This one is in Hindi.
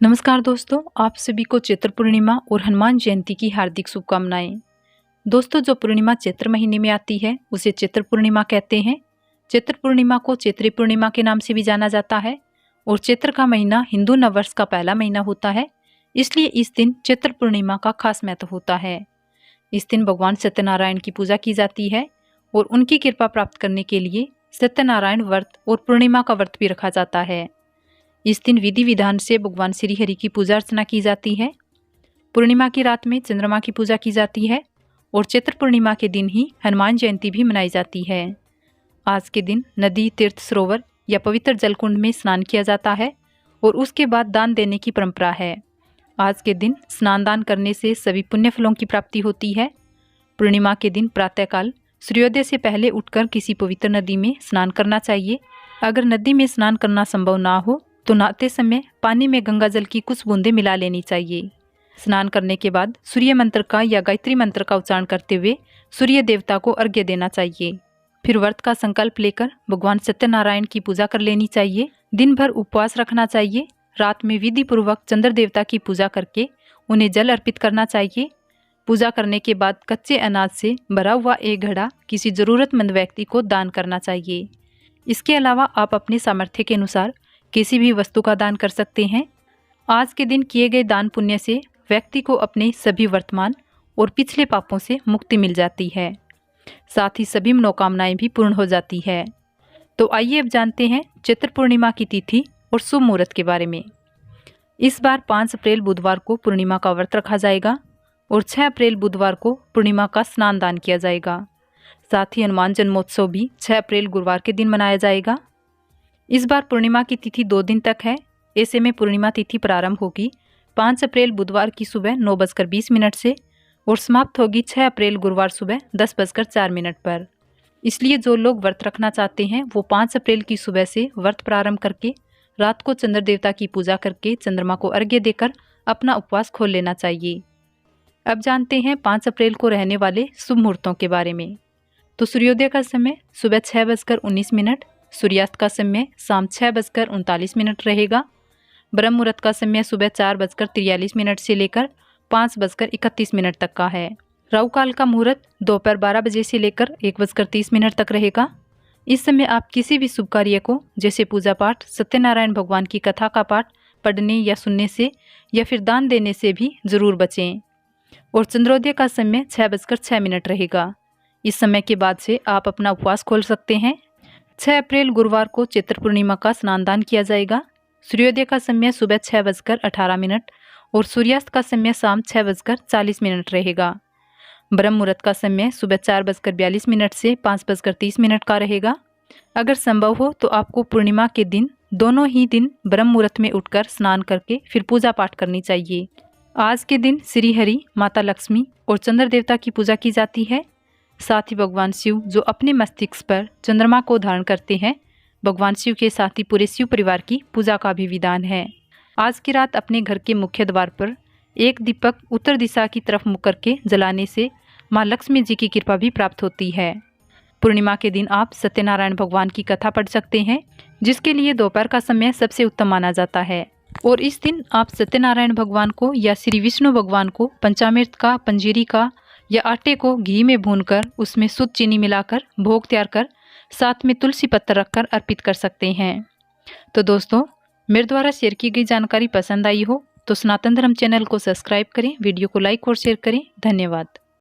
नमस्कार दोस्तों, आप सभी को चैत्र पूर्णिमा और हनुमान जयंती की हार्दिक शुभकामनाएं। दोस्तों, जो पूर्णिमा चैत्र महीने में आती है उसे चैत्र पूर्णिमा कहते हैं। चैत्र पूर्णिमा को चैत्री पूर्णिमा के नाम से भी जाना जाता है और चैत्र का महीना हिंदू नववर्ष का पहला महीना होता है, इसलिए इस दिन चैत्र पूर्णिमा का खास महत्व होता है। इस दिन भगवान सत्यनारायण की पूजा की जाती है और उनकी कृपा प्राप्त करने के लिए सत्यनारायण व्रत और पूर्णिमा का व्रत भी रखा जाता है। इस दिन विधि विधान से भगवान श्री हरि की पूजा अर्चना की जाती है। पूर्णिमा की रात में चंद्रमा की पूजा की जाती है और चैत्र पूर्णिमा के दिन ही हनुमान जयंती भी मनाई जाती है। आज के दिन नदी, तीर्थ, सरोवर या पवित्र जलकुंड में स्नान किया जाता है और उसके बाद दान देने की परंपरा है। आज के दिन स्नान दान करने से सभी पुण्य फलों की प्राप्ति होती है। पूर्णिमा के दिन प्रातःकाल सूर्योदय से पहले उठकर किसी पवित्र नदी में स्नान करना चाहिए। अगर नदी में स्नान करना संभव ना हो तो नहाते समय पानी में गंगा जल की कुछ बूंदें मिला लेनी चाहिए। स्नान करने के बाद सूर्य मंत्र का या गायत्री मंत्र का उच्चारण करते हुए सूर्य देवता को अर्घ्य देना चाहिए। फिर व्रत का संकल्प लेकर भगवान सत्यनारायण की पूजा कर लेनी चाहिए। दिन भर उपवास रखना चाहिए। रात में विधि पूर्वक चंद्र देवता की पूजा करके उन्हें जल अर्पित करना चाहिए। पूजा करने के बाद कच्चे अनाज से भरा हुआ एक घड़ा किसी जरूरतमंद व्यक्ति को दान करना चाहिए। इसके अलावा आप अपने सामर्थ्य के अनुसार किसी भी वस्तु का दान कर सकते हैं। आज के दिन किए गए दान पुण्य से व्यक्ति को अपने सभी वर्तमान और पिछले पापों से मुक्ति मिल जाती है। साथ ही सभी मनोकामनाएं भी पूर्ण हो जाती है। तो आइए अब जानते हैं चैत्र पूर्णिमा की तिथि और शुभ मुहूर्त के बारे में। इस बार 5 अप्रैल बुधवार को पूर्णिमा का व्रत रखा जाएगा और 6 अप्रैल बुधवार को पूर्णिमा का स्नान दान किया जाएगा। साथ ही हनुमान जन्मोत्सव भी 6 अप्रैल गुरुवार के दिन मनाया जाएगा। इस बार पूर्णिमा की तिथि 2 दिन तक है। ऐसे में पूर्णिमा तिथि प्रारंभ होगी 5 अप्रैल बुधवार की सुबह 9:20 से और समाप्त होगी 6 अप्रैल गुरुवार सुबह 10:04 पर। इसलिए जो लोग व्रत रखना चाहते हैं वो 5 अप्रैल की सुबह से व्रत प्रारंभ करके रात को चंद्र देवता की पूजा करके चंद्रमा को अर्घ्य देकर अपना उपवास खोल लेना चाहिए। अब जानते हैं 5 अप्रैल को रहने वाले शुभ मुहूर्तों के बारे में। तो सूर्योदय का समय सुबह 6:19, सूर्यास्त का समय शाम 6:39 रहेगा। ब्रह्म मुहूर्त का समय सुबह 4:43 से लेकर 5:31 तक का है। राहु काल का मुहूर्त दोपहर 12 बजे से लेकर 1:30 तक रहेगा। इस समय आप किसी भी शुभ कार्य को जैसे पूजा पाठ, सत्यनारायण भगवान की कथा का पाठ पढ़ने या सुनने से या फिर दान देने से भी जरूर बचें। और चंद्रोदय का समय 6:06 रहेगा। इस समय के बाद से आप अपना उपवास खोल सकते हैं। 6 अप्रैल गुरुवार को चैत्र पूर्णिमा का स्नान दान किया जाएगा। सूर्योदय का समय सुबह 6:18 और सूर्यास्त का समय शाम 6:40 रहेगा। ब्रह्म मुहूर्त का समय सुबह 4:42 से 5:30 का रहेगा। अगर संभव हो तो आपको पूर्णिमा के दिन दोनों ही दिन ब्रह्म मुहूर्त में उठकर स्नान करके फिर पूजा पाठ करनी चाहिए। आज के दिन श्री हरि, माता लक्ष्मी और चंद्र देवता की पूजा की जाती है। साथ ही भगवान शिव जो अपने मस्तिष्क पर चंद्रमा को धारण करते हैं, भगवान शिव के साथ ही पूरे शिव परिवार की पूजा का भी विधान है। आज की रात अपने घर के मुख्य द्वार पर एक दीपक उत्तर दिशा की तरफ मुख करके जलाने से माँ लक्ष्मी जी की कृपा भी प्राप्त होती है। पूर्णिमा के दिन आप सत्यनारायण भगवान की कथा पढ़ सकते हैं, जिसके लिए दोपहर का समय सबसे उत्तम माना जाता है। और इस दिन आप सत्यनारायण भगवान को या श्री विष्णु भगवान को पंचामृत का, पंजीरी का या आटे को घी में भूनकर उसमें शुद्ध चीनी मिलाकर भोग तैयार कर साथ में तुलसी पत्तर रखकर अर्पित कर सकते हैं। तो दोस्तों, मेरे द्वारा शेयर की गई जानकारी पसंद आई हो तो सनातन धर्म चैनल को सब्सक्राइब करें, वीडियो को लाइक और शेयर करें। धन्यवाद।